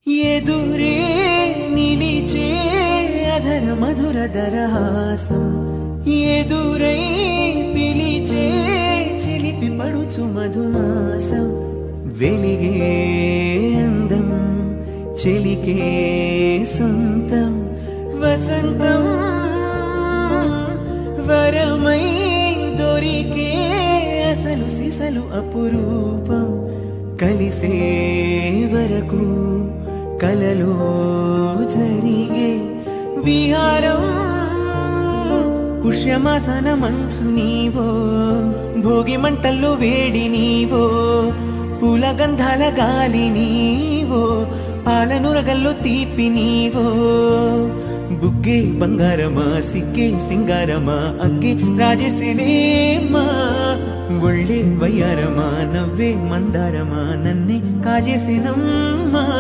ఎదురే నిలిచే అధర మధుర దరహాసం, ఎదురై పిలిచే చిలిపి పడుచు మధుమాసం, వెలిగే అందం చెలికే సొంతం, వసంతం వరమై దొరికే అసలు సిసలు అపురూపం, కలిసే వరకు కలలో జరిగే విహారం, పుష్యమాసన మంచు నీవో, భోగి మంటల్లో వేడి నీవో, పూల గంధాల గాలి నీవో, పాలనురగల్లో తీపి నీవో, బుగ్గే బంగారమా సిగ్గే సింగారమా అగ్గే రాజేసినేమా, ఒళ్ళే వయ్యారమా నవ్వే మందారమా నన్నే కాజేసినమ్మా.